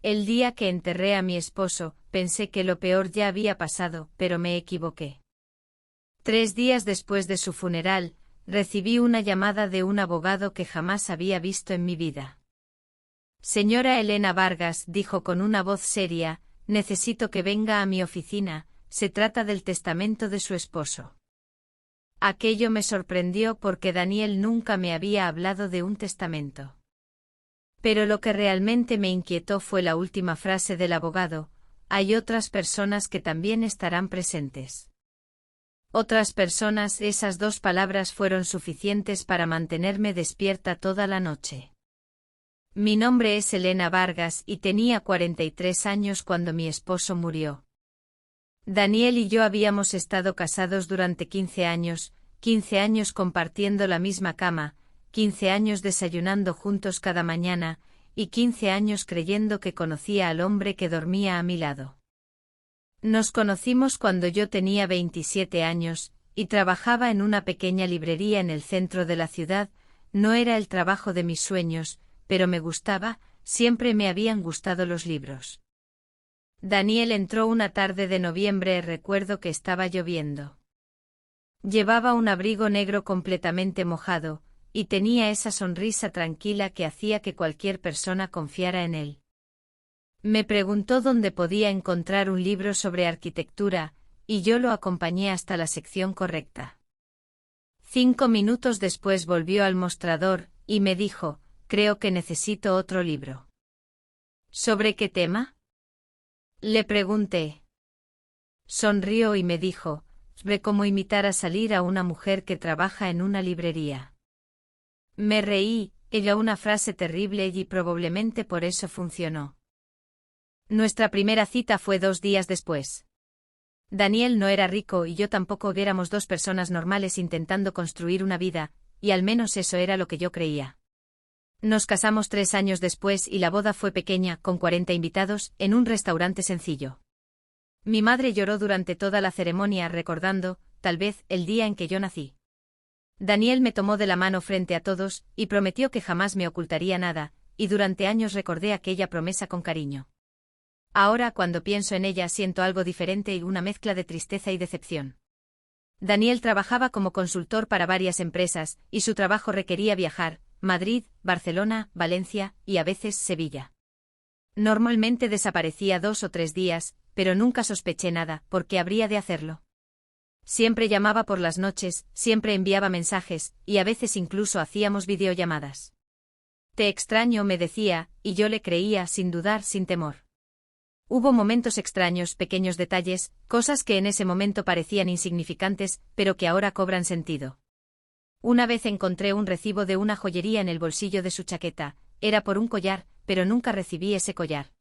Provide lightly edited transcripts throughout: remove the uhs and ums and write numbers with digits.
El día que enterré a mi esposo, pensé que lo peor ya había pasado, pero me equivoqué. 3 días después de su funeral, recibí una llamada de un abogado que jamás había visto en mi vida. Señora Elena Vargas, dijo con una voz seria, necesito que venga a mi oficina, se trata del testamento de su esposo. Aquello me sorprendió porque Daniel nunca me había hablado de un testamento. Pero lo que realmente me inquietó fue la última frase del abogado, hay otras personas que también estarán presentes. Otras personas, esas 2 palabras fueron suficientes para mantenerme despierta toda la noche. Mi nombre es Elena Vargas y tenía 43 años cuando mi esposo murió. Daniel y yo habíamos estado casados durante 15 años compartiendo la misma cama, 15 años desayunando juntos cada mañana, y 15 años creyendo que conocía al hombre que dormía a mi lado. Nos conocimos cuando yo tenía 27 años, y trabajaba en una pequeña librería en el centro de la ciudad, no era el trabajo de mis sueños, pero me gustaba, siempre me habían gustado los libros. Daniel entró una tarde de noviembre, recuerdo que estaba lloviendo. Llevaba un abrigo negro completamente mojado, y tenía esa sonrisa tranquila que hacía que cualquier persona confiara en él. Me preguntó dónde podía encontrar un libro sobre arquitectura, y yo lo acompañé hasta la sección correcta. 5 minutos después volvió al mostrador, y me dijo, creo que necesito otro libro. ¿Sobre qué tema? Le pregunté. Sonrió y me dijo, ve cómo imitar a salir a una mujer que trabaja en una librería. Me reí, ella una frase terrible y probablemente por eso funcionó. Nuestra primera cita fue 2 días después. Daniel no era rico y yo tampoco, éramos 2 personas normales intentando construir una vida, y al menos eso era lo que yo creía. Nos casamos 3 años después y la boda fue pequeña, con 40 invitados, en un restaurante sencillo. Mi madre lloró durante toda la ceremonia recordando, tal vez, el día en que yo nací. Daniel me tomó de la mano frente a todos, y prometió que jamás me ocultaría nada, y durante años recordé aquella promesa con cariño. Ahora, cuando pienso en ella, siento algo diferente y una mezcla de tristeza y decepción. Daniel trabajaba como consultor para varias empresas, y su trabajo requería viajar, Madrid, Barcelona, Valencia, y a veces Sevilla. Normalmente desaparecía 2 o 3 días, pero nunca sospeché nada, porque habría de hacerlo. Siempre llamaba por las noches, siempre enviaba mensajes, y a veces incluso hacíamos videollamadas. Te extraño, me decía, y yo le creía sin dudar, sin temor. Hubo momentos extraños, pequeños detalles, cosas que en ese momento parecían insignificantes, pero que ahora cobran sentido. Una vez encontré un recibo de una joyería en el bolsillo de su chaqueta, era por un collar, pero nunca recibí ese collar.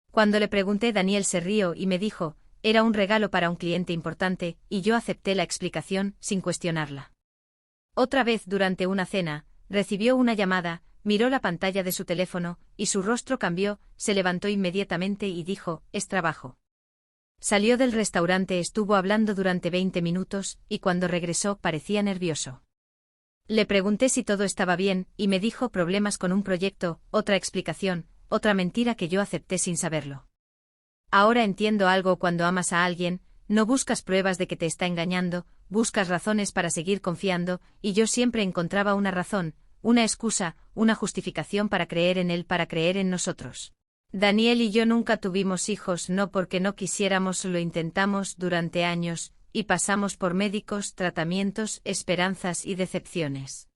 Cuando le pregunté, Daniel se rió y me dijo, era un regalo para un cliente importante, y yo acepté la explicación, sin cuestionarla. Otra vez durante una cena, recibió una llamada, miró la pantalla de su teléfono, y su rostro cambió, se levantó inmediatamente y dijo, es trabajo. Salió del restaurante, estuvo hablando durante 20 minutos, y cuando regresó parecía nervioso. Le pregunté si todo estaba bien, y me dijo problemas con un proyecto, otra explicación, otra mentira que yo acepté sin saberlo. Ahora entiendo algo: cuando amas a alguien, no buscas pruebas de que te está engañando, buscas razones para seguir confiando, y yo siempre encontraba una razón, una excusa, una justificación para creer en él, para creer en nosotros. Daniel y yo nunca tuvimos hijos, no porque no quisiéramos, lo intentamos durante años, y pasamos por médicos, tratamientos, esperanzas y decepciones.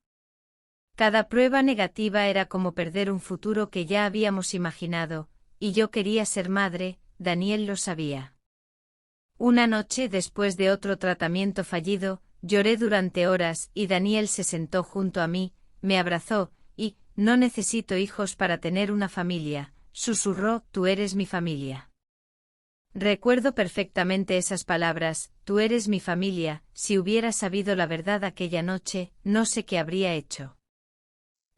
Cada prueba negativa era como perder un futuro que ya habíamos imaginado, y yo quería ser madre, Daniel lo sabía. Una noche, después de otro tratamiento fallido, lloré durante horas y Daniel se sentó junto a mí, me abrazó, y, no necesito hijos para tener una familia, susurró, tú eres mi familia. Recuerdo perfectamente esas palabras, tú eres mi familia. Si hubiera sabido la verdad aquella noche, no sé qué habría hecho.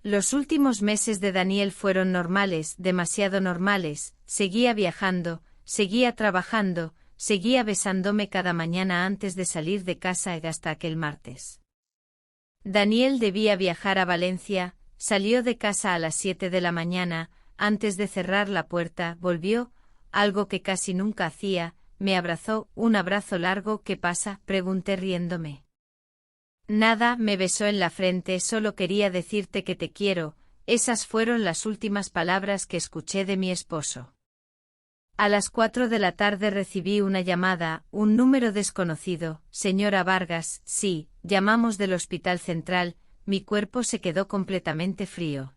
Los últimos meses de Daniel fueron normales, demasiado normales, seguía viajando, seguía trabajando, seguía besándome cada mañana antes de salir de casa y hasta aquel martes. Daniel debía viajar a Valencia, salió de casa a las 7 de la mañana, antes de cerrar la puerta, volvió, algo que casi nunca hacía, me abrazó, un abrazo largo. ¿Qué pasa?, pregunté riéndome. Nada, me besó en la frente. Solo quería decirte que te quiero. Esas fueron las últimas palabras que escuché de mi esposo. A las 4 de la tarde recibí una llamada, un número desconocido. Señora Vargas, sí, llamamos del Hospital Central. Mi cuerpo se quedó completamente frío.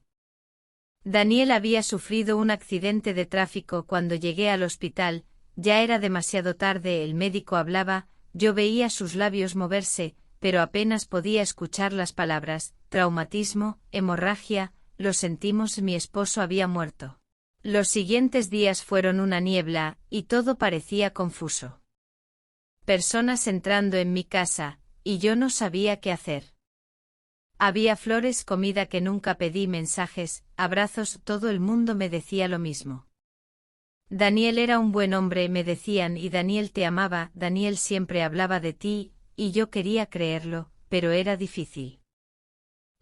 Daniel había sufrido un accidente de tráfico cuando llegué al hospital. Ya era demasiado tarde. El médico hablaba, yo veía sus labios moverse, pero apenas podía escuchar las palabras. Traumatismo, hemorragia, lo sentimos, mi esposo había muerto. Los siguientes días fueron una niebla, y todo parecía confuso. Personas entrando en mi casa, y yo no sabía qué hacer. Había flores, comida que nunca pedí, mensajes, abrazos, todo el mundo me decía lo mismo. Daniel era un buen hombre, me decían, y Daniel te amaba. Daniel siempre hablaba de ti, y yo quería creerlo, pero era difícil.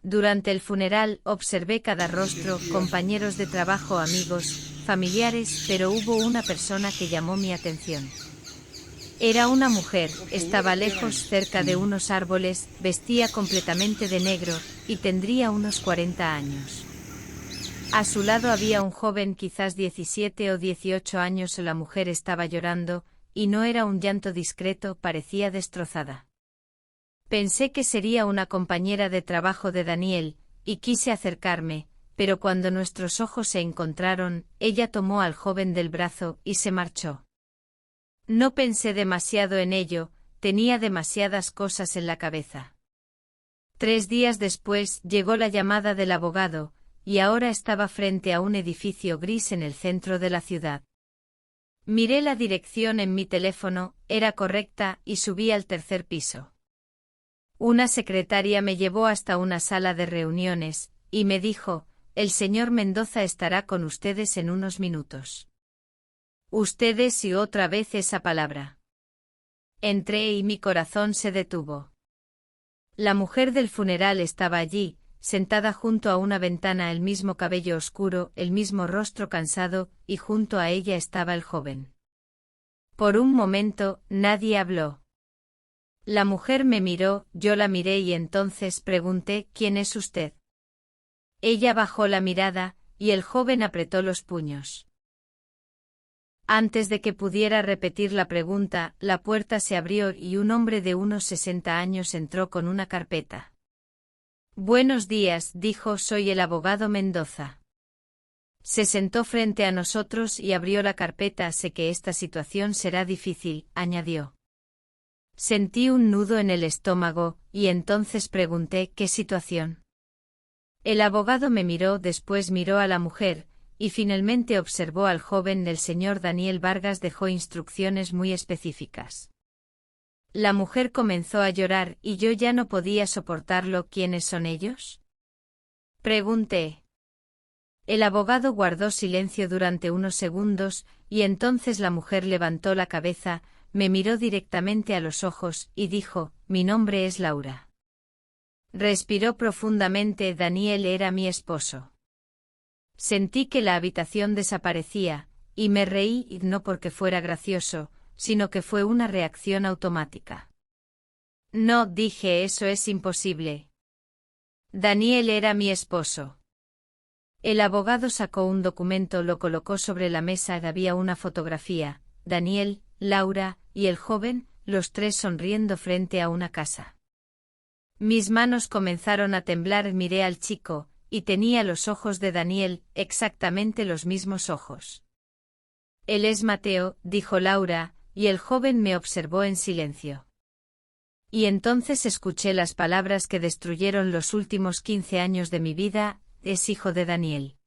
Durante el funeral observé cada rostro, compañeros de trabajo, amigos, familiares, pero hubo una persona que llamó mi atención. Era una mujer, estaba lejos, cerca de unos árboles, vestía completamente de negro, y tendría unos 40 años. A su lado había un joven, quizás 17 o 18 años. La mujer estaba llorando, y no era un llanto discreto, parecía destrozada. Pensé que sería una compañera de trabajo de Daniel, y quise acercarme, pero cuando nuestros ojos se encontraron, ella tomó al joven del brazo y se marchó. No pensé demasiado en ello, tenía demasiadas cosas en la cabeza. 3 días después llegó la llamada del abogado, y ahora estaba frente a un edificio gris en el centro de la ciudad. Miré la dirección en mi teléfono, era correcta, y subí al 3er piso. Una secretaria me llevó hasta una sala de reuniones, y me dijo, el señor Mendoza estará con ustedes en unos minutos. Ustedes, y otra vez esa palabra. Entré y mi corazón se detuvo. La mujer del funeral estaba allí, sentada junto a una ventana, el mismo cabello oscuro, el mismo rostro cansado, y junto a ella estaba el joven. Por un momento, nadie habló. La mujer me miró, yo la miré y entonces pregunté, ¿quién es usted? Ella bajó la mirada, y el joven apretó los puños. Antes de que pudiera repetir la pregunta, la puerta se abrió y un hombre de unos 60 años entró con una carpeta. Buenos días, dijo, soy el abogado Mendoza. Se sentó frente a nosotros y abrió la carpeta. Sé que esta situación será difícil, añadió. Sentí un nudo en el estómago, y entonces pregunté, ¿qué situación? El abogado me miró, después miró a la mujer, y finalmente observó al joven. El señor Daniel Vargas dejó instrucciones muy específicas. La mujer comenzó a llorar, y yo ya no podía soportarlo. ¿Quiénes son ellos?, pregunté. El abogado guardó silencio durante unos segundos, y entonces la mujer levantó la cabeza, me miró directamente a los ojos, y dijo, mi nombre es Laura. Respiró profundamente. Daniel era mi esposo. Sentí que la habitación desaparecía, y me reí, y no porque fuera gracioso, sino que fue una reacción automática. No, dije, eso es imposible. Daniel era mi esposo. El abogado sacó un documento, lo colocó sobre la mesa. Había una fotografía, Daniel, Laura, y el joven, los tres sonriendo frente a una casa. Mis manos comenzaron a temblar. Miré al chico, y tenía los ojos de Daniel, exactamente los mismos ojos. Él es Mateo, dijo Laura, y el joven me observó en silencio. Y entonces escuché las palabras que destruyeron los últimos 15 años de mi vida, es hijo de Daniel.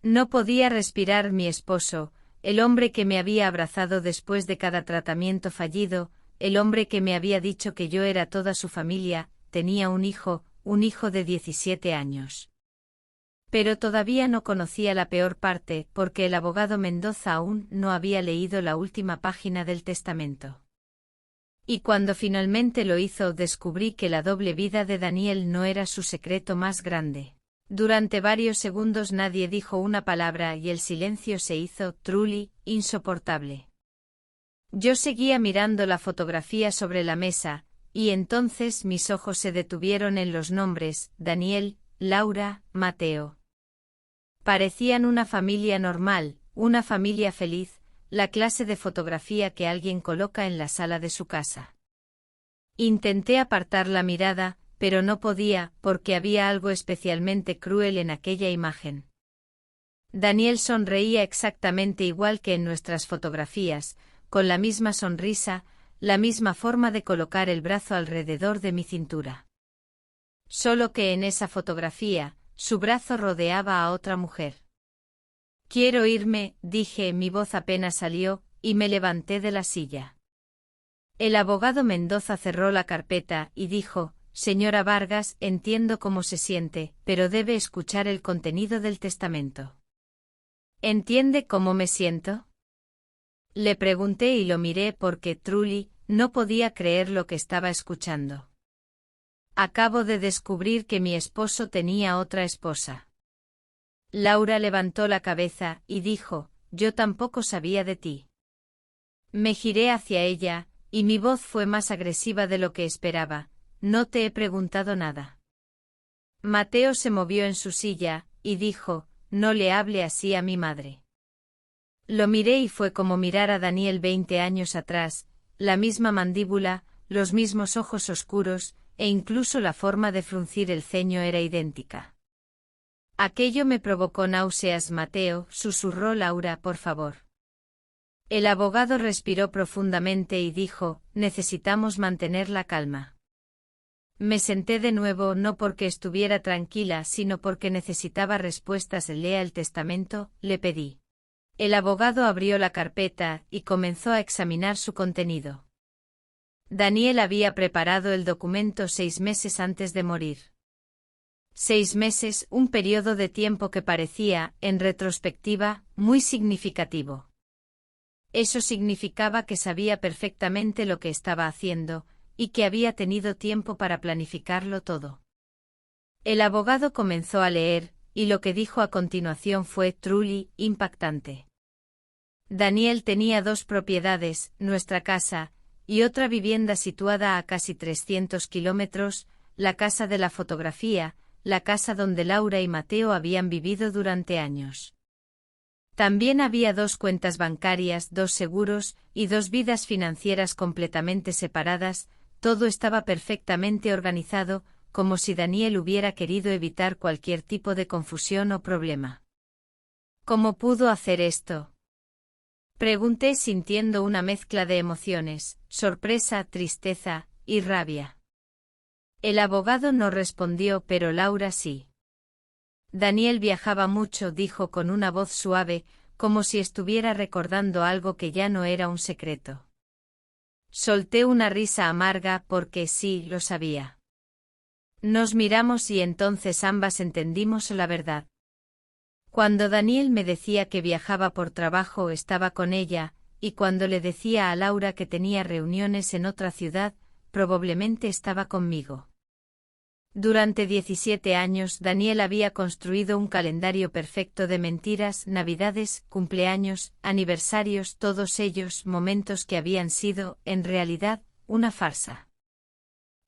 No podía respirar. Mi esposo, el hombre que me había abrazado después de cada tratamiento fallido, el hombre que me había dicho que yo era toda su familia, tenía un hijo de 17 años. Pero todavía no conocía la peor parte, porque el abogado Mendoza aún no había leído la última página del testamento. Y cuando finalmente lo hizo, descubrí que la doble vida de Daniel no era su secreto más grande. Durante varios segundos nadie dijo una palabra y el silencio se hizo, truly, insoportable. Yo seguía mirando la fotografía sobre la mesa, y entonces mis ojos se detuvieron en los nombres, Daniel, Laura, Mateo. Parecían una familia normal, una familia feliz, la clase de fotografía que alguien coloca en la sala de su casa. Intenté apartar la mirada, pero no podía, porque había algo especialmente cruel en aquella imagen. Daniel sonreía exactamente igual que en nuestras fotografías, con la misma sonrisa, la misma forma de colocar el brazo alrededor de mi cintura. Solo que en esa fotografía, su brazo rodeaba a otra mujer. Quiero irme, dije, mi voz apenas salió, y me levanté de la silla. El abogado Mendoza cerró la carpeta y dijo, señora Vargas, entiendo cómo se siente, pero debe escuchar el contenido del testamento. ¿Entiende cómo me siento? Le pregunté y lo miré porque, truly, no podía creer lo que estaba escuchando. Acabo de descubrir que mi esposo tenía otra esposa. Laura levantó la cabeza y dijo, yo tampoco sabía de ti. Me giré hacia ella, y mi voz fue más agresiva de lo que esperaba, no te he preguntado nada. Mateo se movió en su silla, y dijo, no le hable así a mi madre. Lo miré y fue como mirar a Daniel 20 años atrás, la misma mandíbula, los mismos ojos oscuros, e incluso la forma de fruncir el ceño era idéntica. Aquello me provocó náuseas, Mateo, susurró Laura, por favor. El abogado respiró profundamente y dijo, necesitamos mantener la calma. Me senté de nuevo no porque estuviera tranquila sino porque necesitaba respuestas. Lea el testamento, le pedí. El abogado abrió la carpeta y comenzó a examinar su contenido. Daniel había preparado el documento 6 meses antes de morir. 6 meses, un periodo de tiempo que parecía, en retrospectiva, muy significativo. Eso significaba que sabía perfectamente lo que estaba haciendo, y que había tenido tiempo para planificarlo todo. El abogado comenzó a leer, y lo que dijo a continuación fue truly impactante. Daniel tenía 2 propiedades, nuestra casa, y otra vivienda situada a casi 300 kilómetros, la casa de la fotografía, la casa donde Laura y Mateo habían vivido durante años. También había 2 cuentas bancarias, 2 seguros, y 2 vidas financieras completamente separadas, todo estaba perfectamente organizado, como si Daniel hubiera querido evitar cualquier tipo de confusión o problema. ¿Cómo pudo hacer esto? Pregunté sintiendo una mezcla de emociones, sorpresa, tristeza, y rabia. El abogado no respondió, pero Laura sí. Daniel viajaba mucho, dijo con una voz suave, como si estuviera recordando algo que ya no era un secreto. Solté una risa amarga porque sí, lo sabía. Nos miramos y entonces ambas entendimos la verdad. Cuando Daniel me decía que viajaba por trabajo estaba con ella, y cuando le decía a Laura que tenía reuniones en otra ciudad, probablemente estaba conmigo. Durante 17 años Daniel había construido un calendario perfecto de mentiras, navidades, cumpleaños, aniversarios, todos ellos momentos que habían sido, en realidad, una farsa.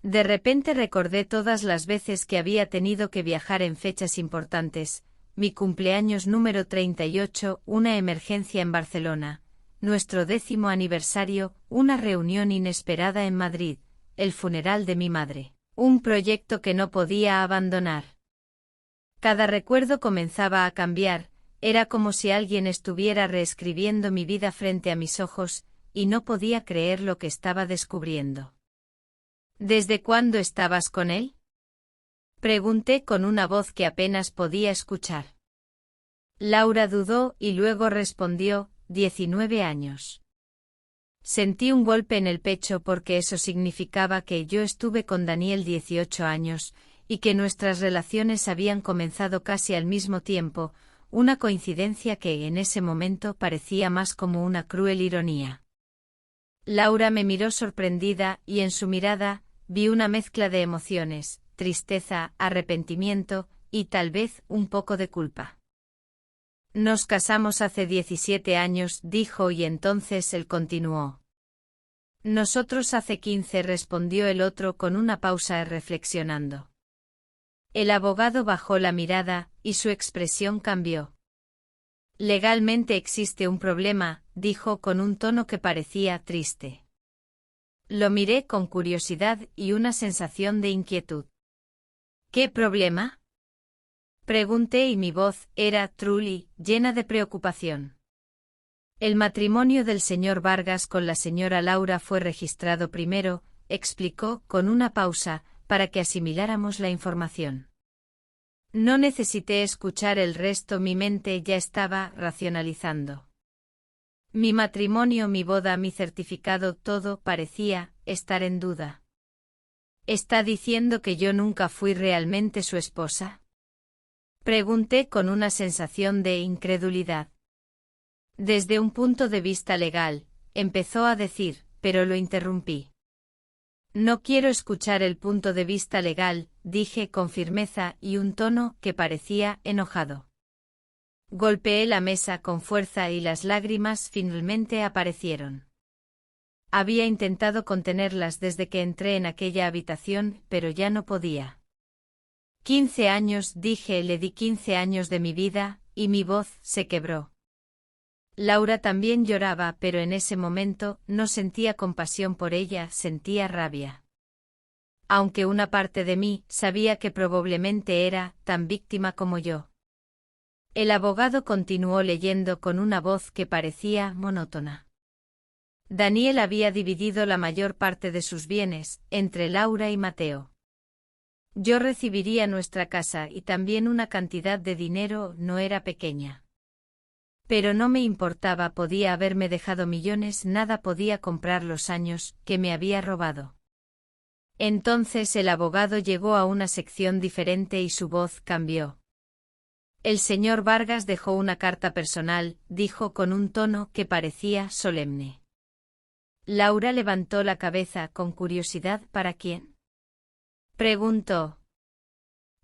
De repente recordé todas las veces que había tenido que viajar en fechas importantes, mi cumpleaños número 38, una emergencia en Barcelona, nuestro 10º aniversario, una reunión inesperada en Madrid, el funeral de mi madre. Un proyecto que no podía abandonar. Cada recuerdo comenzaba a cambiar, era como si alguien estuviera reescribiendo mi vida frente a mis ojos, y no podía creer lo que estaba descubriendo. ¿Desde cuándo estabas con él? Pregunté con una voz que apenas podía escuchar. Laura dudó y luego respondió, 19 años. Sentí un golpe en el pecho porque eso significaba que yo estuve con Daniel 18 años, y que nuestras relaciones habían comenzado casi al mismo tiempo, una coincidencia que en ese momento parecía más como una cruel ironía. Laura me miró sorprendida y en su mirada vi una mezcla de emociones, tristeza, arrepentimiento, y tal vez un poco de culpa. Nos casamos hace 17 años, dijo, y entonces él continuó. Nosotros hace 15, respondió el otro con una pausa reflexionando. El abogado bajó la mirada, y su expresión cambió. Legalmente existe un problema, dijo con un tono que parecía triste. Lo miré con curiosidad y una sensación de inquietud. ¿Qué problema? Pregunté y mi voz era, Trulli, llena de preocupación. El matrimonio del señor Vargas con la señora Laura fue registrado primero, explicó, con una pausa, para que asimiláramos la información. No necesité escuchar el resto, mi mente ya estaba racionalizando. Mi matrimonio, mi boda, mi certificado, todo parecía estar en duda. ¿Está diciendo que yo nunca fui realmente su esposa? Pregunté con una sensación de incredulidad. Desde un punto de vista legal, empezó a decir, pero lo interrumpí. No quiero escuchar el punto de vista legal, dije con firmeza y un tono que parecía enojado. Golpeé la mesa con fuerza y las lágrimas finalmente aparecieron. Había intentado contenerlas desde que entré en aquella habitación, pero ya no podía. 15 años, dije, le di 15 años de mi vida, y mi voz se quebró. Laura también lloraba, pero en ese momento no sentía compasión por ella, sentía rabia. Aunque una parte de mí sabía que probablemente era tan víctima como yo. El abogado continuó leyendo con una voz que parecía monótona. Daniel había dividido la mayor parte de sus bienes entre Laura y Mateo. Yo recibiría nuestra casa y también una cantidad de dinero, no era pequeña. Pero no me importaba, podía haberme dejado millones, nada podía comprar los años que me había robado. Entonces el abogado llegó a una sección diferente y su voz cambió. El señor Vargas dejó una carta personal, dijo con un tono que parecía solemne. Laura levantó la cabeza con curiosidad. ¿Para quién?, preguntó.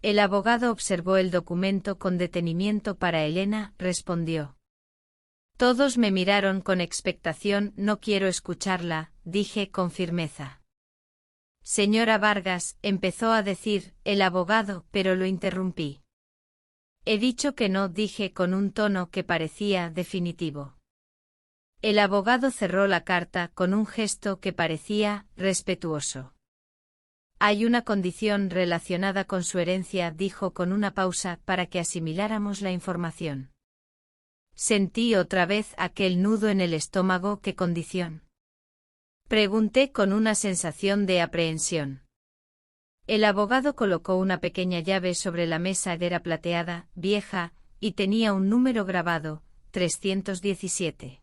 El abogado observó el documento con detenimiento. Para Elena, respondió. Todos me miraron con expectación. No quiero escucharla, dije con firmeza. Señora Vargas, empezó a decir el abogado, pero lo interrumpí. He dicho que no, dije con un tono que parecía definitivo. El abogado cerró la carta con un gesto que parecía respetuoso. Hay una condición relacionada con su herencia, dijo con una pausa para que asimiláramos la información. Sentí otra vez aquel nudo en el estómago. ¿Qué condición?, pregunté con una sensación de aprehensión. El abogado colocó una pequeña llave sobre la mesa. Era plateada, vieja, y tenía un número grabado, 317.